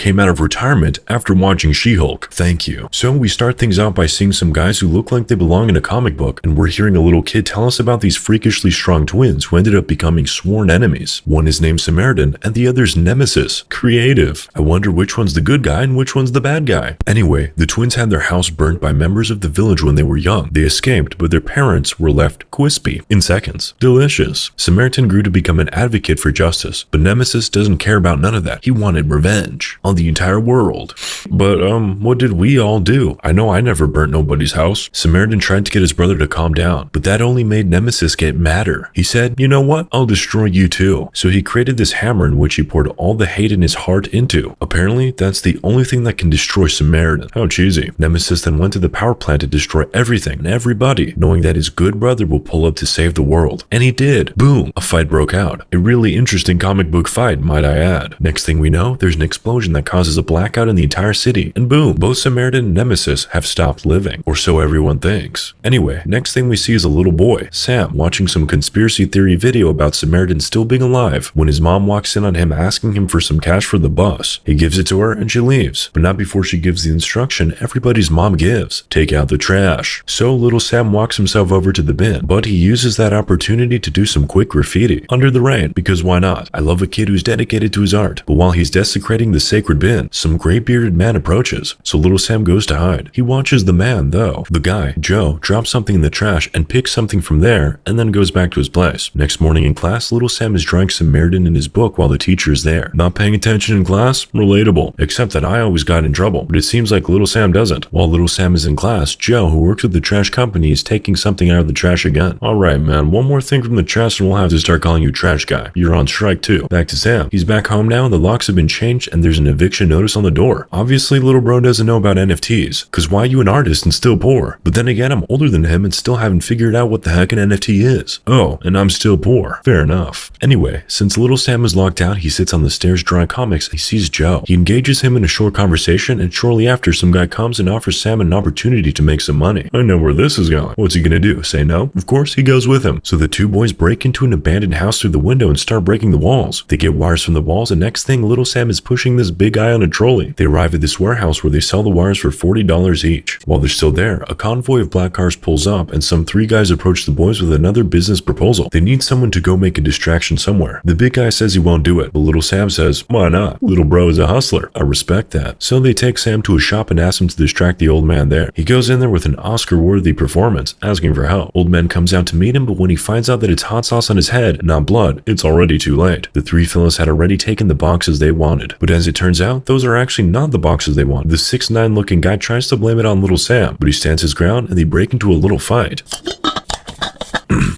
came out of retirement after watching She-Hulk. Thank you. So we start things out by seeing some guys who look like they belong in a comic book, and we're hearing a little kid tell us about these freakishly strong twins who ended up becoming sworn enemies. One is named Samaritan and the other's Nemesis. Creative. I wonder which one's the good guy and which one's the bad guy. Anyway, the twins had their house burnt by members of the village when they were young. They escaped, but their parents were left crispy in seconds. Delicious. Samaritan grew to become an advocate for justice, but Nemesis doesn't care about none of that. He wanted revenge on the entire world. But what did we all do? I know I never burnt nobody's house. Samaritan tried to get his brother to calm down, but that only made Nemesis get madder. He said, you know what? I'll destroy you too. So he created this hammer in which he poured all the hate in his heart into. Apparently, that's the only thing that can destroy Samaritan. How cheesy. Nemesis then went to the power plant to destroy everything and everybody, knowing that his good brother will pull up to save the world. And he did. Boom. A fight broke out. A really interesting comic book fight, might I add. Next thing we know, there's an explosion that causes a blackout in the entire city. And boom, both Samaritan and Nemesis have stopped living. Or so everyone thinks. Anyway, next thing we see is a little boy, Sam, watching some conspiracy theory video about Samaritan still being alive when his mom walks in on him asking him for some cash for the bus. He gives it to her and she leaves, but not before she gives the instruction everybody's mom gives. Take out the trash. So little Sam walks himself over to the bin, but he uses that opportunity to do some quick graffiti under the rain, because why not? I love a kid who's dedicated to his art. But while he's desecrating the sacred bin, some gray-bearded man approaches, so little Sam goes to hide. He watches the man though. The guy, Joe, drops something in the trash and picks something from there and then goes back to his place. Next morning in class, little Sam is drawing Samaritan in his book while the teacher is there. Not paying attention in class? Relatable. Except that I always got in trouble, but it seems like little Sam doesn't. While little Sam is in class, Joe, who works at the trash company, is taking something out of the trash again. Alright man, one more thing from the trash and we'll have to start calling you trash guy. You're on strike too. Back to Sam. He's back home now, the locks have been changed and there's an eviction notice on the door. Obviously little bro doesn't know about NFTs, cause why you an artist and still poor? But then again, I'm older than him and still haven't figured out what the heck an NFT is. Oh, and I'm still poor. Fair enough. Anyway, since little Sam is locked out, he sits on the stairs drawing comics and he sees Joe. He engages him in a short conversation and shortly after some guy comes and offers Sam an opportunity to make some money. I know where this is going. What's he gonna do? Say no? Of course he goes with him. So the two boys break into an abandoned house through the window and start breaking the walls. They get wires from the walls and next thing little Sam is pushing this big guy on a trolley. They arrive at this warehouse where they sell the wires for $40 each. While they're still there, a convoy of black cars pulls up and some three guys approach the boys with another business proposal. They need someone to go make a distraction somewhere. The big guy says he won't do it, but little Sam says, why not? Little bro is a hustler. I respect that. So they take Sam to a shop and ask him to distract the old man there. He goes in there with an Oscar-worthy performance, asking for help. Old man comes out to meet him, but when he finds out that it's hot sauce on his head, not blood, it's already too late. The three fellas had already taken the boxes they wanted, but as it turns out, those are actually not the boxes they want. The 6'9" looking guy tries to blame it on little Sam, but he stands his ground and they break into a little fight.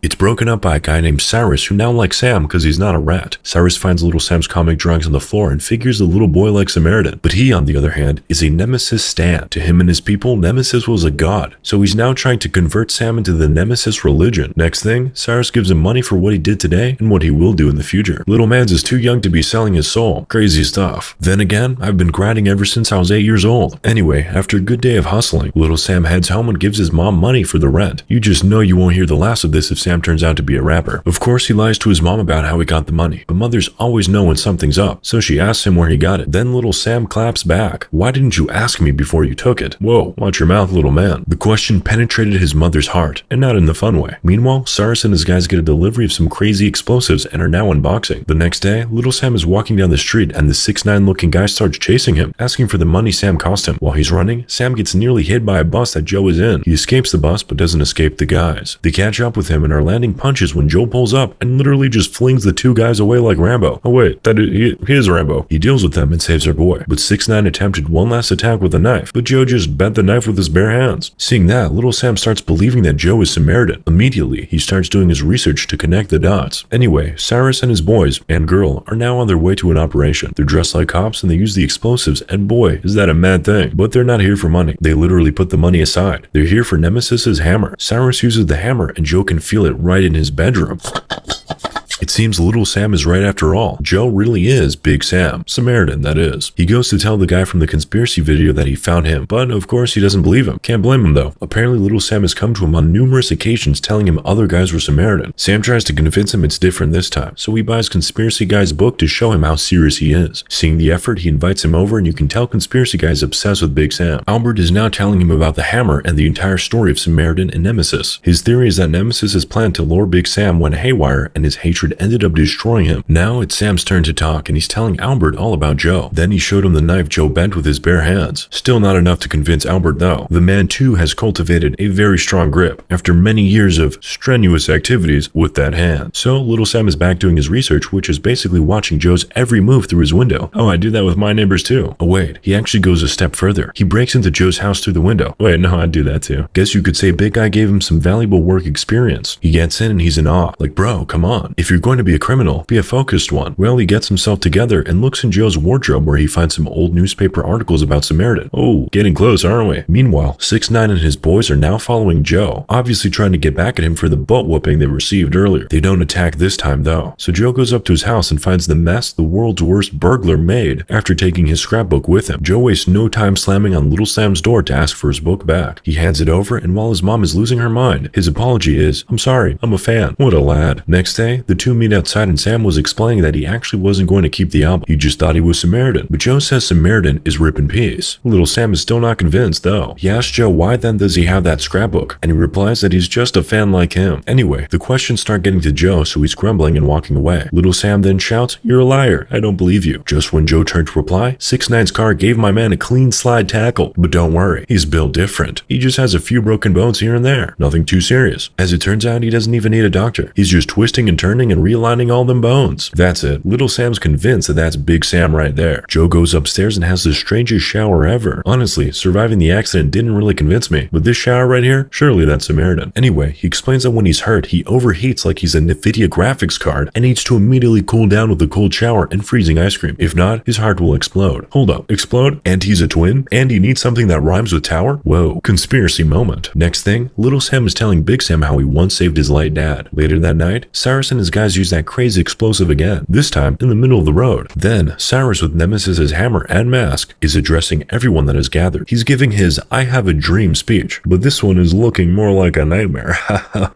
It's broken up by a guy named Cyrus who now likes Sam because he's not a rat. Cyrus finds little Sam's comic drawings on the floor and figures the little boy likes Samaritan. But he, on the other hand, is a Nemesis stan. To him and his people, Nemesis was a god. So he's now trying to convert Sam into the Nemesis religion. Next thing, Cyrus gives him money for what he did today and what he will do in the future. Little man's is too young to be selling his soul. Crazy stuff. Then again, I've been grinding ever since I was 8 years old. Anyway, after a good day of hustling, little Sam heads home and gives his mom money for the rent. You just know you won't hear the last of this if Sam turns out to be a rapper. Of course, he lies to his mom about how he got the money, but mothers always know when something's up, so she asks him where he got it. Then little Sam claps back. Why didn't you ask me before you took it? Whoa, watch your mouth, little man. The question penetrated his mother's heart, and not in the fun way. Meanwhile, Cyrus and his guys get a delivery of some crazy explosives and are now unboxing. The next day, little Sam is walking down the street and the 6'9" looking guy starts chasing him, asking for the money Sam cost him. While he's running, Sam gets nearly hit by a bus that Joe is in. He escapes the bus but doesn't escape the guys. They catch up with him and are landing punches when Joe pulls up and literally just flings the two guys away like Rambo. Oh wait, he is Rambo. He deals with them and saves our boy. But 6'9" attempted one last attack with a knife, but Joe just bent the knife with his bare hands. Seeing that, little Sam starts believing that Joe is Samaritan. Immediately, he starts doing his research to connect the dots. Anyway, Cyrus and his boys and girl are now on their way to an operation. They're dressed like cops and they use the explosives, and boy, is that a mad thing. But they're not here for money. They literally put the money aside. They're here for Nemesis's hammer. Cyrus uses the hammer and Joe can feel it right in his bedroom. It seems little Sam is right after all. Joe really is Big Sam. Samaritan, that is. He goes to tell the guy from the conspiracy video that he found him, but of course he doesn't believe him. Can't blame him though. Apparently little Sam has come to him on numerous occasions telling him other guys were Samaritan. Sam tries to convince him it's different this time, so he buys Conspiracy Guy's book to show him how serious he is. Seeing the effort, he invites him over and you can tell Conspiracy Guy is obsessed with Big Sam. Albert is now telling him about the hammer and the entire story of Samaritan and Nemesis. His theory is that Nemesis has planned to lure Big Sam went haywire and his hatred ended up destroying him. Now it's Sam's turn to talk and he's telling Albert all about Joe. Then he showed him the knife Joe bent with his bare hands. Still not enough to convince Albert though. The man too has cultivated a very strong grip after many years of strenuous activities with that hand. So little Sam is back doing his research, which is basically watching Joe's every move through his window. Oh, I do that with my neighbors too. Oh wait, he actually goes a step further. He breaks into Joe's house through the window. Wait, no, I do that too. Guess you could say Big Guy gave him some valuable work experience. He gets in and he's in awe. Like, bro, come on. If you're going to be a criminal, be a focused one. Well, he gets himself together and looks in Joe's wardrobe where he finds some old newspaper articles about Samaritan. Oh, getting close, aren't we? Meanwhile, 6ix9ine and his boys are now following Joe, obviously trying to get back at him for the butt whooping they received earlier. They don't attack this time though. So Joe goes up to his house and finds the mess the world's worst burglar made after taking his scrapbook with him. Joe wastes no time slamming on little Sam's door to ask for his book back. He hands it over and while his mom is losing her mind, his apology is, "I'm sorry, I'm a fan." What a lad. Next day, the two meet outside and Sam was explaining that he actually wasn't going to keep the album. He just thought he was Samaritan. But Joe says Samaritan is Rip in Peace. Little Sam is still not convinced though. He asks Joe why then does he have that scrapbook, and he replies that he's just a fan like him. Anyway, the questions start getting to Joe, so he's grumbling and walking away. Little Sam then shouts, "You're a liar, I don't believe you." Just when Joe turned to reply, 6ix9ine's car gave my man a clean slide tackle. But don't worry, he's built different. He just has a few broken bones here and there. Nothing too serious. As it turns out, he doesn't even need a doctor. He's just twisting and turning and realigning all them bones. That's it. Little Sam's convinced that that's Big Sam right there. Joe goes upstairs and has the strangest shower ever. Honestly, surviving the accident didn't really convince me, but this shower right here, surely that's Samaritan. Anyway, he explains that when he's hurt, he overheats like he's a NVIDIA graphics card and needs to immediately cool down with a cold shower and freezing ice cream. If not, his heart will explode. Hold up, explode? And he's a twin? And he needs something that rhymes with tower? Whoa, conspiracy moment. Next thing, little Sam is telling Big Sam how he once saved his late dad. Later that night, Cyrus and his guys use that crazy explosive again, this time in the middle of the road. Then, Cyrus with Nemesis's hammer and mask is addressing everyone that is gathered. He's giving his "I have a dream" speech, but this one is looking more like a nightmare.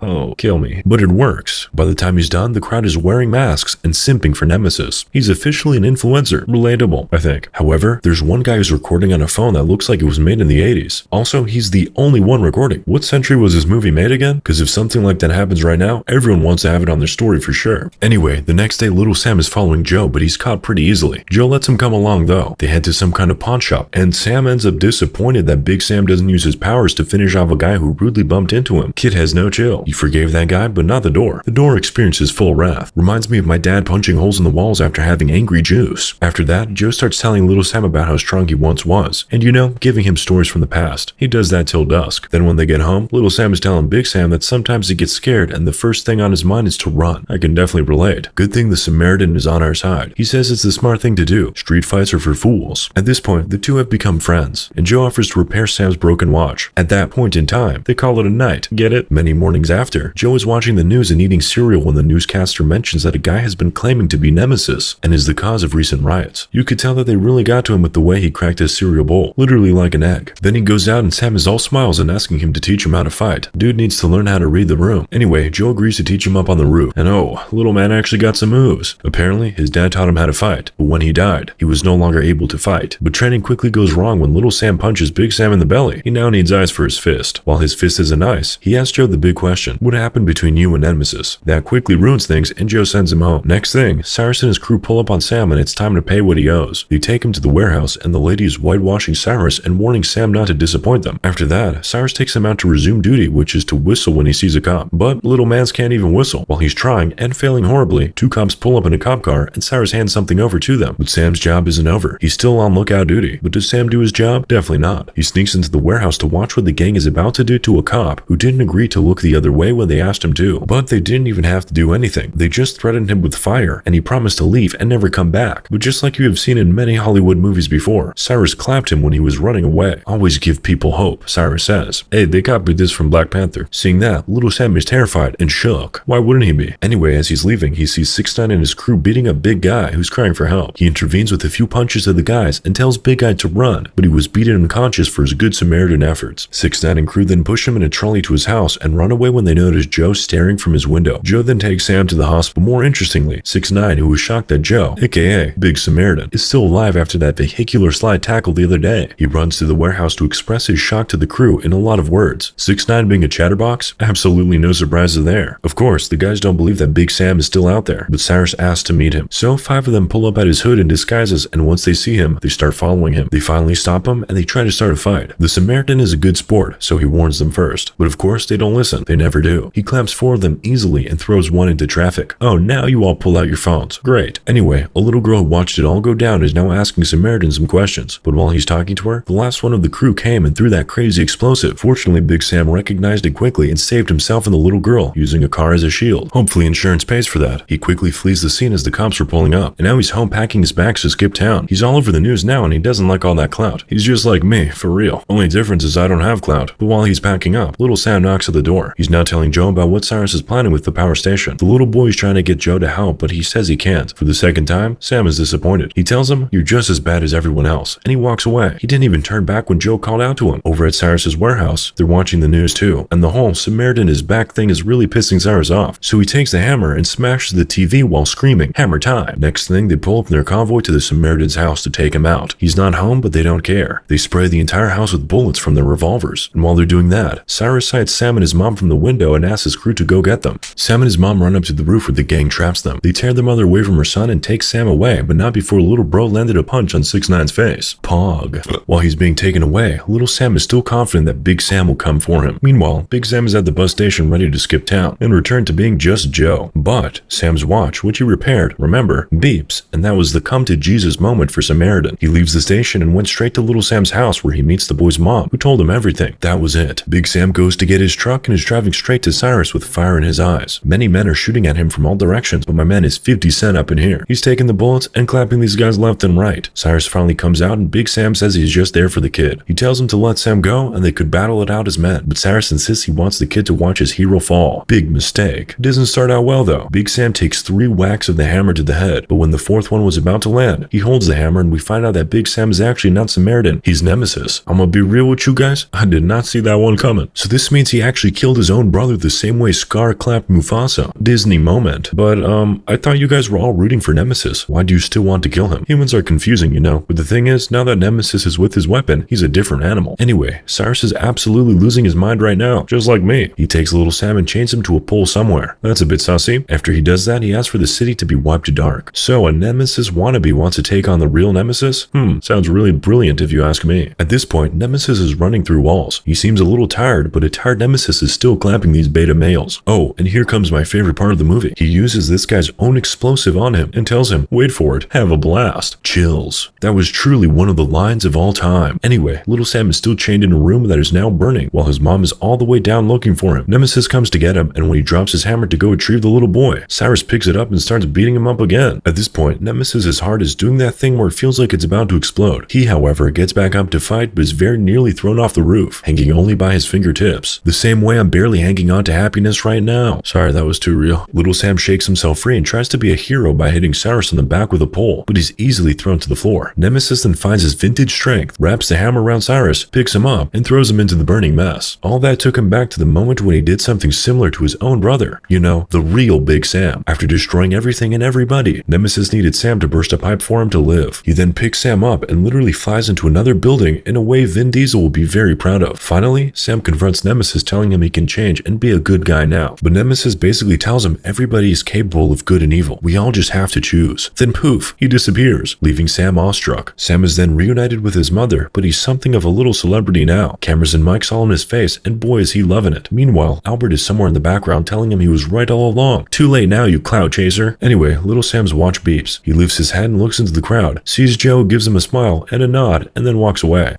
Oh, kill me. But it works. By the time he's done, the crowd is wearing masks and simping for Nemesis. He's officially an influencer. Relatable, I think. However, there's one guy who's recording on a phone that looks like it was made in the 80s. Also, he's the only one recording. What century was this movie made again? Because if something like that happens right now, everyone wants to have it on their story for sure. Anyway, the next day little Sam is following Joe, but he's caught pretty easily. Joe lets him come along though. They head to some kind of pawn shop, and Sam ends up disappointed that Big Sam doesn't use his powers to finish off a guy who rudely bumped into him. Kid has no chill. He forgave that guy, but not the door. The door experiences full wrath. Reminds me of my dad punching holes in the walls after having angry juice. After that, Joe starts telling little Sam about how strong he once was, and you know, giving him stories from the past. He does that till dusk. Then when they get home, little Sam is telling Big Sam that sometimes he gets scared and the first thing on his mind is to run. I can definitely relate. Good thing the Samaritan is on our side. He says it's the smart thing to do. Street fights are for fools. At this point, the two have become friends, and Joe offers to repair Sam's broken watch. At that point in time, they call it a night. Get it? Many mornings after, Joe is watching the news and eating cereal when the newscaster mentions that a guy has been claiming to be Nemesis and is the cause of recent riots. You could tell that they really got to him with the way he cracked his cereal bowl, literally like an egg. Then he goes out and Sam is all smiles and asking him to teach him how to fight. Dude needs to learn how to read the room. Anyway, Joe agrees to teach him up on the roof, and oh, little man actually got some moves. Apparently, his dad taught him how to fight, but when he died, he was no longer able to fight. But training quickly goes wrong when little Sam punches Big Sam in the belly. He now needs ice for his fist. While his fist isn't ice, he asks Joe the big question: what happened between you and Nemesis? That quickly ruins things, and Joe sends him home. Next thing, Cyrus and his crew pull up on Sam and it's time to pay what he owes. They take him to the warehouse, and the lady is whitewashing Cyrus and warning Sam not to disappoint them. After that, Cyrus takes him out to resume duty, which is to whistle when he sees a cop. But little man's can't even whistle. While he's trying and failing horribly, two cops pull up in a cop car and Cyrus hands something over to them. But Sam's job isn't over. He's still on lookout duty. But does Sam do his job? Definitely not. He sneaks into the warehouse to watch what the gang is about to do to a cop who didn't agree to look the other way when they asked him to. But they didn't even have to do anything. They just threatened him with fire, and he promised to leave and never come back. But just like you have seen in many Hollywood movies before, Cyrus clapped him when he was running away. Always give people hope, Cyrus says. Hey, they copied this from Black Panther. Seeing that, little Sam is terrified and shook. Why wouldn't he be? Anyway, Anyway, as he's leaving, he sees 6ix9ine and his crew beating up Big Guy, who's crying for help. He intervenes with a few punches of the guys and tells Big Guy to run, but he was beaten unconscious for his good Samaritan efforts. 6ix9ine and crew then push him in a trolley to his house and run away when they notice Joe staring from his window. Joe then takes Sam to the hospital. More interestingly, 6ix9ine, who was shocked that Joe, aka Big Samaritan, is still alive after that vehicular slide tackle the other day. He runs to the warehouse to express his shock to the crew in a lot of words. 6ix9ine being a chatterbox? Absolutely no surprises there. Of course, the guys don't believe that Big Sam is still out there, but Cyrus asks to meet him. So 5 of them pull up at his hood in disguises, and once they see him, they start following him. They finally stop him, and they try to start a fight. The Samaritan is a good sport, so he warns them first. But of course, they don't listen. They never do. He claps 4 of them easily and throws one into traffic. Oh, now you all pull out your phones. Great. Anyway, a little girl who watched it all go down is now asking Samaritan some questions. But while he's talking to her, the last one of the crew came and threw that crazy explosive. Fortunately, Big Sam recognized it quickly and saved himself and the little girl, using a car as a shield. Hopefully insurance pays for that. He quickly flees the scene as the cops are pulling up, and now he's home packing his bags to skip town. He's all over the news now and he doesn't like all that clout. He's just like me, for real. Only difference is I don't have clout. But while he's packing up, little Sam knocks at the door. He's now telling Joe about what Cyrus is planning with the power station. The little boy is trying to get Joe to help, but he says he can't. For the second time, Sam is disappointed. He tells him, "You're just as bad as everyone else," and he walks away. He didn't even turn back when Joe called out to him. Over at Cyrus's warehouse, they're watching the news too, and the whole Samaritan is back thing is really pissing Cyrus off. So he takes the hammer and smashes the TV while screaming, "Hammer time!" Next thing, they pull up in their convoy to the Samaritan's house to take him out. He's not home, but they don't care. They spray the entire house with bullets from their revolvers. And while they're doing that, Cyrus sights Sam and his mom from the window and asks his crew to go get them. Sam and his mom run up to the roof where the gang traps them. They tear their mother away from her son and take Sam away, but not before little bro landed a punch on 6ix9ine's face. Pog. While he's being taken away, little Sam is still confident that Big Sam will come for him. Meanwhile, Big Sam is at the bus station ready to skip town and return to being just Joe. But Sam's watch, which he repaired, remember, beeps, and that was the come to Jesus moment for Samaritan. He leaves the station and went straight to little Sam's house where he meets the boy's mom, who told him everything. That was it. Big Sam goes to get his truck and is driving straight to Cyrus with fire in his eyes. Many men are shooting at him from all directions, but my man is 50 Cent up in here. He's taking the bullets and clapping these guys left and right. Cyrus finally comes out and Big Sam says he's just there for the kid. He tells him to let Sam go and they could battle it out as men, but Cyrus insists he wants the kid to watch his hero fall. Big mistake. It doesn't start out well though. Big Sam takes 3 whacks of the hammer to the head, but when the 4th one was about to land, he holds the hammer and we find out that Big Sam is actually not Samaritan. He's Nemesis. I'm gonna be real with you guys, I did not see that one coming. So this means he actually killed his own brother the same way Scar clapped Mufasa. Disney moment. But I thought you guys were all rooting for Nemesis. Why do you still want to kill him? Humans are confusing, you know. But the thing is, now that Nemesis is with his weapon, he's a different animal. Anyway, Cyrus is absolutely losing his mind right now, just like me. He takes little Sam and chains him to a pole somewhere. That's a bit sussy. After he does that, he asks for the city to be wiped to dark. So a Nemesis wannabe wants to take on the real Nemesis? Sounds really brilliant if you ask me. At this point, Nemesis is running through walls. He seems a little tired, but a tired Nemesis is still clapping these beta males. Oh, and here comes my favorite part of the movie. He uses this guy's own explosive on him and tells him, wait for it, have a blast. Chills. That was truly one of the lines of all time. Anyway, little Sam is still chained in a room that is now burning, while his mom is all the way down looking for him. Nemesis comes to get him, and when he drops his hammer to go retrieve the little boy, Cyrus picks it up and starts beating him up again. At this point, Nemesis' heart is doing that thing where it feels like it's about to explode. He, however, gets back up to fight, but is very nearly thrown off the roof, hanging only by his fingertips. The same way I'm barely hanging on to happiness right now. Sorry, that was too real. Little Sam shakes himself free and tries to be a hero by hitting Cyrus on the back with a pole, but he's easily thrown to the floor. Nemesis then finds his vintage strength, wraps the hammer around Cyrus, picks him up, and throws him into the burning mess. All that took him back to the moment when he did something similar to his own brother. You know, the real Big Sam. After destroying everything and everybody, Nemesis needed Sam to burst a pipe for him to live. He then picks Sam up and literally flies into another building in a way Vin Diesel will be very proud of. Finally, Sam confronts Nemesis, telling him he can change and be a good guy now. But Nemesis basically tells him everybody is capable of good and evil. We all just have to choose. Then poof, he disappears, leaving Sam awestruck. Sam is then reunited with his mother, but he's something of a little celebrity now. Cameras and mics all in his face, and boy is he loving it. Meanwhile, Albert is somewhere in the background telling him he was right all along. Too late now, you clout chaser. Anyway, little Sam's watch beeps. He lifts his head and looks into the crowd, sees Joe, gives him a smile and a nod, and then walks away.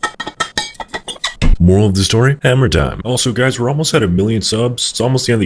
Moral of the story? Hammer time. Also guys, we're almost at 1 million subs. It's almost the end of the year.